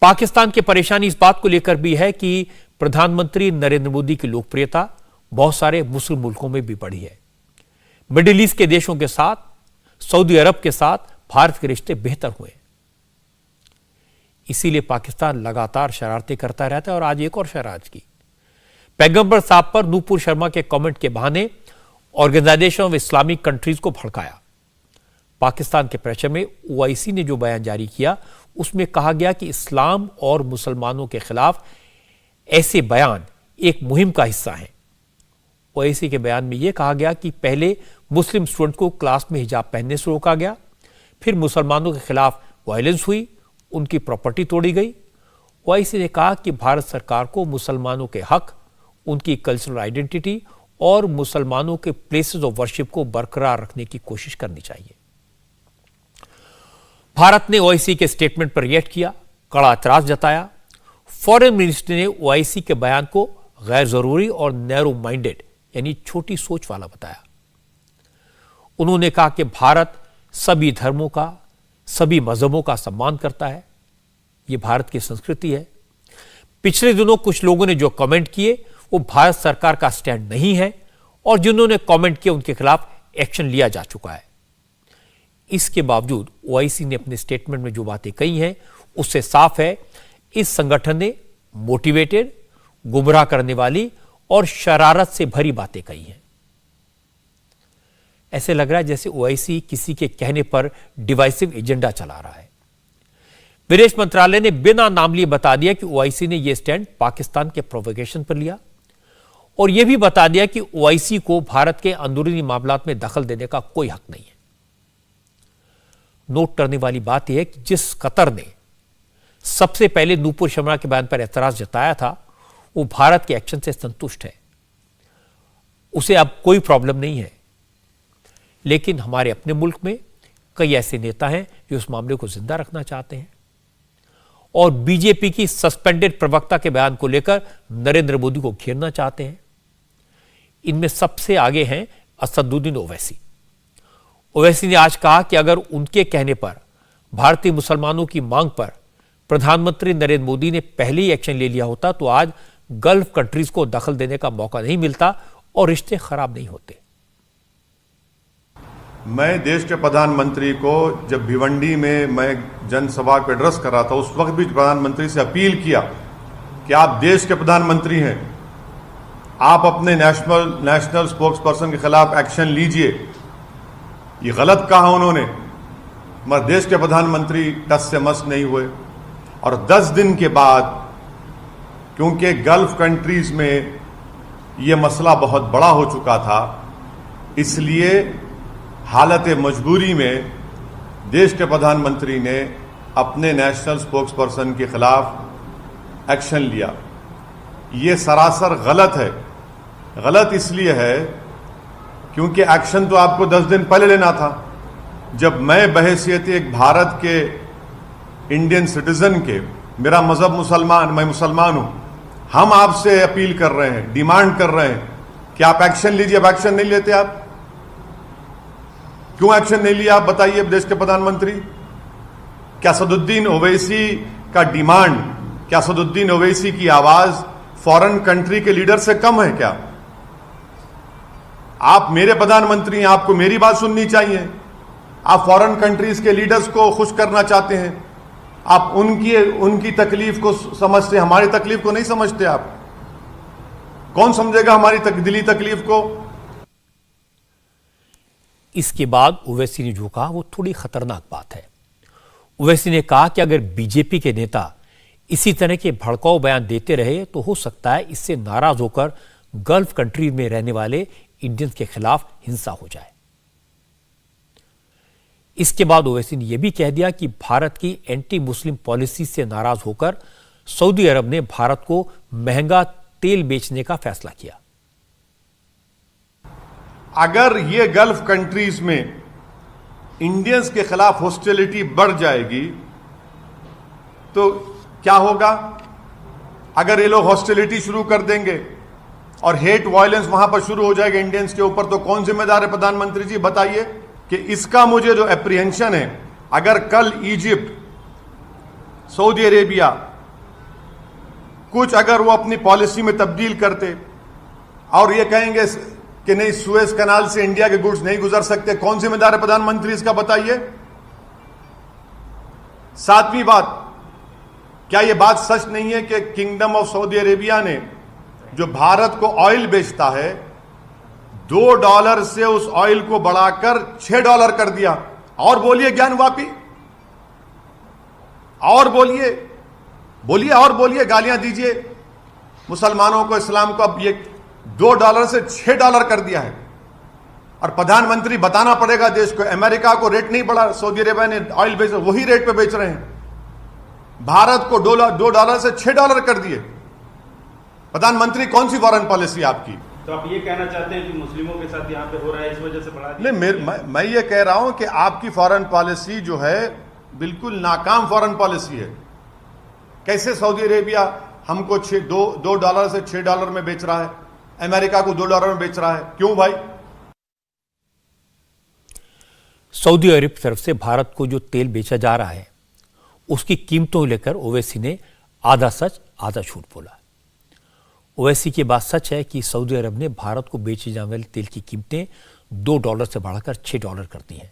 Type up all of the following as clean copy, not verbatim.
पाकिस्तान की परेशानी इस बात को लेकर भी है कि प्रधानमंत्री नरेंद्र मोदी की लोकप्रियता बहुत सारे मुस्लिम मुल्कों में भी बढ़ी है। मिडिल ईस्ट के देशों के साथ, सऊदी अरब के साथ भारत के रिश्ते बेहतर हुए। इसीलिए पाकिस्तान लगातार शरारतें करता रहता है और आज एक और शरारत की। पैगंबर साहब पर नूपुर शर्मा के कमेंट के बहाने ऑर्गेनाइजेशन ऑफ इस्लामिक कंट्रीज को भड़काया। पाकिस्तान के प्रेशर में ओआईसी ने जो बयान जारी किया उसमें कहा गया कि इस्लाम और मुसलमानों के खिलाफ ऐसे बयान एक मुहिम का हिस्सा हैं। ओआईसी के बयान में यह कहा गया कि पहले मुस्लिम स्टूडेंट को क्लास में हिजाब पहनने से रोका गया, फिर मुसलमानों के खिलाफ वायलेंस हुई, उनकी प्रॉपर्टी तोड़ी गई। ओआईसी ने कहा कि भारत सरकार को मुसलमानों के हक, उनकी कल्चरल आइडेंटिटी और मुसलमानों के प्लेसेस ऑफ वर्शिप को बरकरार रखने की कोशिश करनी चाहिए। भारत ने ओआईसी के स्टेटमेंट पर रिएक्ट किया, कड़ा एतराज जताया। फॉरेन मिनिस्टर ने ओआईसी के बयान को गैर जरूरी और नैरो माइंडेड यानी छोटी सोच वाला बताया। उन्होंने कहा कि भारत सभी धर्मों का, सभी मजहबों का सम्मान करता है। यह भारत की संस्कृति है। पिछले दिनों कुछ लोगों ने जो कमेंट किए वो भारत सरकार का स्टैंड नहीं है और जिन्होंने कमेंट किए उनके खिलाफ एक्शन लिया जा चुका है। इसके बावजूद ओआईसी ने अपने स्टेटमेंट में जो बातें कही हैं उससे साफ है इस संगठन ने मोटिवेटेड, गुमराह करने वाली और शरारत से भरी बातें कही हैं। ऐसे लग रहा है जैसे ओआईसी किसी के कहने पर डिवाइसिव एजेंडा चला रहा है। विदेश मंत्रालय ने बिना नाम लिए बता दिया कि ओआईसी ने यह स्टैंड पाकिस्तान के प्रोवोकेशन पर लिया और यह भी बता दिया कि ओआईसी को भारत के अंदरूनी मामलात में दखल देने का कोई हक नहीं है। नोट करने वाली बात यह है कि जिस कतर ने सबसे पहले नूपुर शर्मा के बयान पर एतराज जताया था वो भारत के एक्शन से संतुष्ट है, उसे अब कोई प्रॉब्लम नहीं है। लेकिन हमारे अपने मुल्क में कई ऐसे नेता हैं जो इस मामले को जिंदा रखना चाहते हैं और बीजेपी की सस्पेंडेड प्रवक्ता के बयान को लेकर नरेंद्र मोदी को घेरना चाहते हैं। इनमें सबसे आगे हैं असदुद्दीन ओवैसी। ओवैसी ने आज कहा कि अगर उनके कहने पर भारतीय मुसलमानों की मांग पर प्रधानमंत्री नरेंद्र मोदी ने पहले ही एक्शन ले लिया होता तो आज गल्फ कंट्रीज को दखल देने का मौका नहीं मिलता और रिश्ते खराब नहीं होते। मैं देश के प्रधानमंत्री को जब भिवंडी में मैं जनसभा को एड्रेस कर रहा था उस वक्त भी प्रधानमंत्री से अपील किया कि आप देश के प्रधानमंत्री हैं, आप अपने नेशनल स्पोक्स पर्सन के खिलाफ एक्शन लीजिए। ये गलत कहा उन्होंने, मगर देश के प्रधानमंत्री टस से मस नहीं हुए और 10 दिन के बाद क्योंकि गल्फ कंट्रीज में यह मसला बहुत बड़ा हो चुका था इसलिए हालत मजबूरी में देश के प्रधानमंत्री ने अपने नेशनल स्पोक्स पर्सन के खिलाफ एक्शन लिया। ये सरासर गलत है। गलत इसलिए है क्योंकि एक्शन तो आपको 10 दिन पहले लेना था। जब मैं बहैसियत एक भारत के इंडियन सिटीजन के, मेरा मजहब मुसलमान, मैं मुसलमान हूं, हम आपसे अपील कर रहे हैं, डिमांड कर रहे हैं कि आप एक्शन लीजिए। अब एक्शन नहीं लेते आप, क्यों एक्शन नहीं लिया आप बताइए देश के प्रधानमंत्री। क्या असदुद्दीन ओवैसी का डिमांड, क्या असदुद्दीन ओवैसी की आवाज फॉरेन कंट्री के लीडर से कम है क्या? आप मेरे प्रधानमंत्री हैं, आपको मेरी बात सुननी चाहिए। आप फॉरेन कंट्रीज के लीडर्स को खुश करना चाहते हैं, आप उनकी तकलीफ को समझते, हमारी तकलीफ को नहीं समझते। आप कौन समझेगा हमारी दिली तकलीफ को? इसके बाद ओवैसी ने जो कहा वो थोड़ी खतरनाक बात है। ओवैसी ने कहा कि अगर बीजेपी के नेता इसी तरह के भड़काऊ बयान देते रहे तो हो सकता है इससे नाराज होकर गल्फ कंट्री में रहने वाले इंडियंस के खिलाफ हिंसा हो जाए। इसके बाद ओवैसी ने यह भी कह दिया कि भारत की एंटी मुस्लिम पॉलिसी से नाराज होकर सऊदी अरब ने भारत को महंगा तेल बेचने का फैसला किया। अगर ये गल्फ कंट्रीज में इंडियंस के खिलाफ हॉस्टिलिटी बढ़ जाएगी तो क्या होगा? अगर ये लोग हॉस्टिलिटी शुरू कर देंगे और हेट वायलेंस वहां पर शुरू हो जाएगा इंडियंस के ऊपर, तो कौन जिम्मेदार है? प्रधानमंत्री जी बताइए। कि इसका मुझे जो एप्रीहेंशन है, अगर कल इजिप्ट, सऊदी अरेबिया कुछ अगर वो अपनी पॉलिसी में तब्दील करते और ये कहेंगे कि नहीं सुएज कनाल से इंडिया के गुड्स नहीं गुजर सकते, कौन जिम्मेदार है प्रधानमंत्री इसका बताइए। सातवीं बात, क्या यह बात सच नहीं है कि किंगडम ऑफ सऊदी अरेबिया ने जो भारत को ऑयल बेचता है $2 से उस ऑयल को बढ़ाकर $6 कर दिया। और बोलिए ज्ञानवापी, और बोलिए बोलिए और बोलिए, गालियां दीजिए मुसलमानों को, इस्लाम को। अब ये $2 से $6 कर दिया है और प्रधानमंत्री बताना पड़ेगा देश को, अमेरिका को रेट नहीं बढ़ा, सऊदी अरेबिया ने ऑयल बेच, वही रेट पे बेच रहे हैं। भारत को $2 से $6 कर दिए। प्रधानमंत्री कौन सी फॉरेन पॉलिसी आपकी? तो आप ये कहना चाहते हैं कि मुस्लिमों के साथ यहाँ पे हो रहा है, इस वजह से बढ़ा दिया? नहीं, मैं ये कह रहा हूं कि आपकी फॉरेन पॉलिसी जो है बिल्कुल नाकाम फॉरेन पॉलिसी है। कैसे सऊदी अरेबिया हमको $2 से $6 में बेच रहा है, अमेरिका को $2 में बेच रहा है, क्यों भाई? सऊदी अरब की तरफ से भारत को जो तेल बेचा जा रहा है उसकी कीमतों लेकर ओवैसी ने आधा सच आधा झूठ बोला। ओवैसी की बात सच है कि सऊदी अरब ने भारत को बेचे जाने वाले तेल की कीमतें $2 से बढ़ाकर $6 कर दी हैं।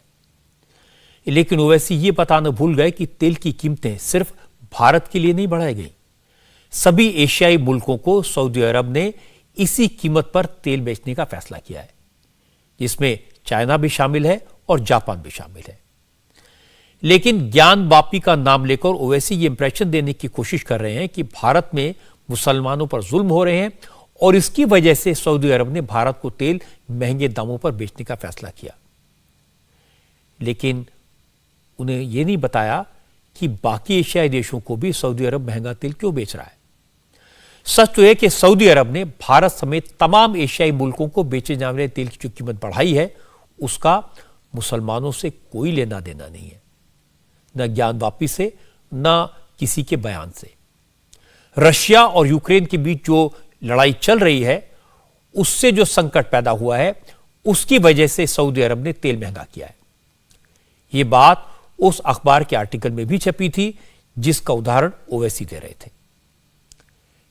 लेकिन ओवैसी ये बताना भूल गए कि तेल की कीमतें सिर्फ भारत के लिए नहीं बढ़ाई गई, सभी एशियाई मुल्कों को सऊदी अरब ने इसी कीमत पर तेल बेचने का फैसला किया है, जिसमें चाइना भी शामिल है और जापान भी शामिल है। लेकिन ज्ञानवापी का नाम लेकर ओवैसी ये इंप्रेशन देने की कोशिश कर रहे हैं कि भारत में मुसलमानों पर जुल्म हो रहे हैं और इसकी वजह से सऊदी अरब ने भारत को तेल महंगे दामों पर बेचने का फैसला किया। लेकिन उन्हें यह नहीं बताया कि बाकी एशियाई देशों को भी सऊदी अरब महंगा तेल क्यों बेच रहा है। सच तो है कि सऊदी अरब ने भारत समेत तमाम एशियाई मुल्कों को बेचे जाने वाले तेल की जो कीमत बढ़ाई है उसका मुसलमानों से कोई लेना देना नहीं है, न ज्ञानवापी से न किसी के बयान से। रशिया और यूक्रेन के बीच जो लड़ाई चल रही है उससे जो संकट पैदा हुआ है उसकी वजह से सऊदी अरब ने तेल महंगा किया है। यह बात उस अखबार के आर्टिकल में भी छपी थी जिसका उदाहरण ओवैसी दे रहे थे,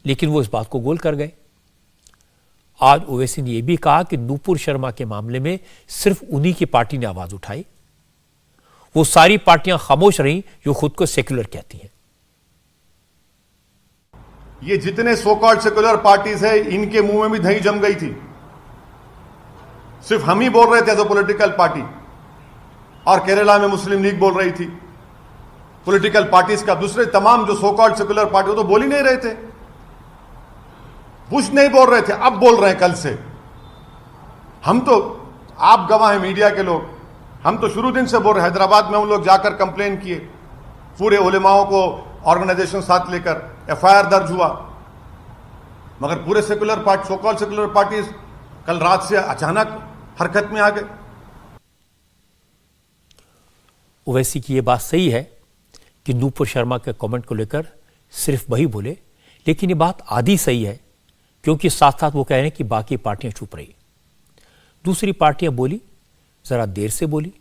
लेकिन वो इस बात को गोल कर गए। आज ओवैसी ने यह भी कहा कि नूपुर शर्मा के मामले में सिर्फ उन्हीं की पार्टी ने आवाज उठाई, वो सारी पार्टियां खामोश रहीं जो खुद को सेक्युलर कहती हैं। ये जितने सो कॉल्ड सेक्युलर पार्टीज है इनके मुंह में भी दही जम गई थी। सिर्फ हम ही बोल रहे थे एज अ पॉलिटिकल पार्टी, और केरला में मुस्लिम लीग बोल रही थी पॉलिटिकल पार्टीज का। दूसरे तमाम जो सो कॉल्ड सेक्युलर पार्टी वो तो बोल ही नहीं रहे थे, कुछ नहीं बोल रहे थे, अब बोल रहे हैं कल से। हम तो, आप गवाह हैं मीडिया के लोग, हम तो शुरू दिन से बोल रहे हैं। हैदराबाद में हम लोग जाकर कंप्लेन किए, पूरे उलेमाओं को ऑर्गेनाइजेशन साथ लेकर एफआईआर दर्ज हुआ, मगर पूरे secular party, so called secular parties कल रात से अचानक हरकत में आ गए। ओवैसी की यह बात सही है कि नूपुर शर्मा के कमेंट को लेकर सिर्फ वही बोले, लेकिन यह बात आधी सही है क्योंकि साथ साथ वो कह रहे हैं कि बाकी पार्टियां चुप रही। दूसरी पार्टियां बोली, जरा देर से बोली,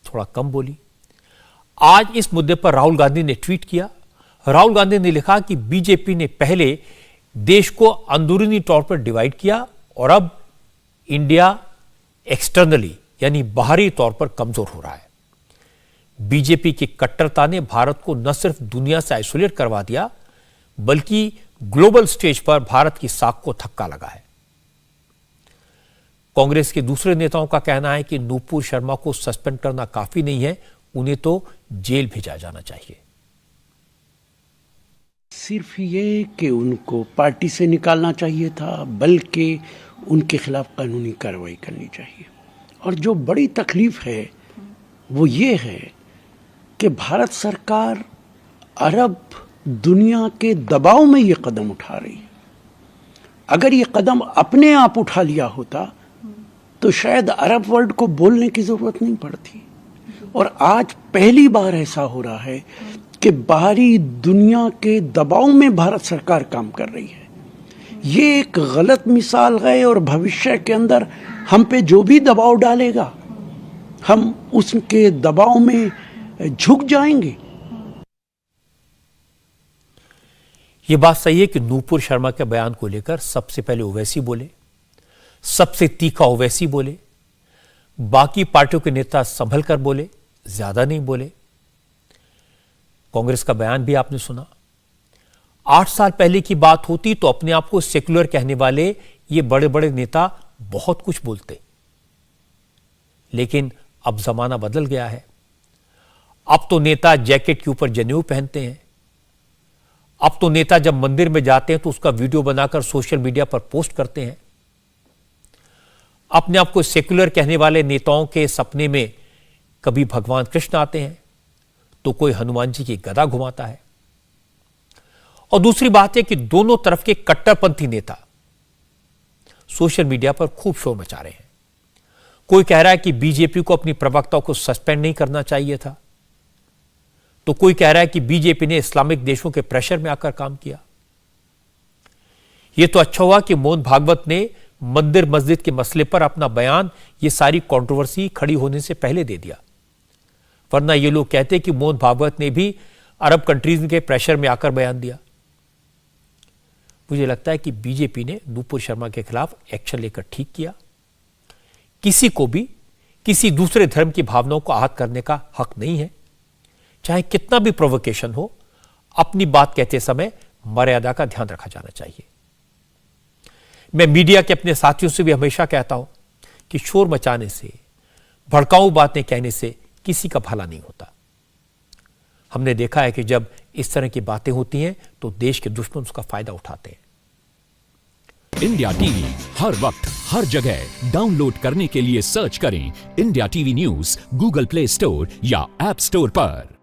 थोड़ा कम बोली। आज इस मुद्दे पर राहुल गांधी ने ट्वीट किया। राहुल गांधी ने लिखा कि बीजेपी ने पहले देश को अंदरूनी तौर पर डिवाइड किया और अब इंडिया एक्सटर्नली यानी बाहरी तौर पर कमजोर हो रहा है। बीजेपी की कट्टरता ने भारत को न सिर्फ दुनिया से आइसोलेट करवा दिया बल्कि ग्लोबल स्टेज पर भारत की साख को धक्का लगा है। कांग्रेस के दूसरे नेताओं का कहना है कि नूपुर शर्मा को सस्पेंड करना काफी नहीं है, उन्हें तो जेल भेजा जाना चाहिए। सिर्फ ये कि उनको पार्टी से निकालना चाहिए था, बल्कि उनके खिलाफ कानूनी कार्रवाई करनी चाहिए। और जो बड़ी तकलीफ है वो ये है कि भारत सरकार अरब दुनिया के दबाव में ये कदम उठा रही है। अगर ये कदम अपने आप उठा लिया होता तो शायद अरब वर्ल्ड को बोलने की जरूरत नहीं पड़ती। और आज पहली बार ऐसा हो रहा है कि बाहरी दुनिया के दबाव में भारत सरकार काम कर रही है। ये एक गलत मिसाल है और भविष्य के अंदर हम पे जो भी दबाव डालेगा हम उसके दबाव में झुक जाएंगे। यह बात सही है कि नूपुर शर्मा के बयान को लेकर सबसे पहले ओवैसी बोले, सबसे तीखा ओवैसी बोले, बाकी पार्टियों के नेता संभल कर बोले, ज्यादा नहीं बोले। कांग्रेस का बयान भी आपने सुना। 8 साल पहले की बात होती तो अपने आप को सेक्युलर कहने वाले ये बड़े बड़े नेता बहुत कुछ बोलते, लेकिन अब जमाना बदल गया है। अब तो नेता जैकेट के ऊपर जनेऊ पहनते हैं। अब तो नेता जब मंदिर में जाते हैं तो उसका वीडियो बनाकर सोशल मीडिया पर पोस्ट करते हैं। अपने आप को सेक्युलर कहने वाले नेताओं के सपने में कभी भगवान कृष्ण आते हैं तो कोई हनुमान जी की गदा घुमाता है। और दूसरी बात है कि दोनों तरफ के कट्टरपंथी नेता सोशल मीडिया पर खूब शोर मचा रहे हैं। कोई कह रहा है कि बीजेपी को अपनी प्रवक्ताओं को सस्पेंड नहीं करना चाहिए था, तो कोई कह रहा है कि बीजेपी ने इस्लामिक देशों के प्रेशर में आकर काम किया। यह तो अच्छा हुआ कि मोहन भागवत ने मंदिर मस्जिद के मसले पर अपना बयान ये सारी कंट्रोवर्सी खड़ी होने से पहले दे दिया, वरना ये लोग कहते कि मोहन भागवत ने भी अरब कंट्रीज के प्रेशर में आकर बयान दिया। मुझे लगता है कि बीजेपी ने नूपुर शर्मा के खिलाफ एक्शन लेकर ठीक किया। किसी को भी किसी दूसरे धर्म की भावनाओं को आहत करने का हक नहीं है। चाहे कितना भी प्रोवोकेशन हो, अपनी बात कहते समय मर्यादा का ध्यान रखा जाना चाहिए। मैं मीडिया के अपने साथियों से भी हमेशा कहता हूं कि शोर मचाने से, भड़काऊ बातें कहने से किसी का भला नहीं होता। हमने देखा है कि जब इस तरह की बातें होती हैं तो देश के दुश्मन उसका फायदा उठाते हैं। इंडिया टीवी हर वक्त हर जगह डाउनलोड करने के लिए सर्च करें India TV news Google play store या ऐप स्टोर पर।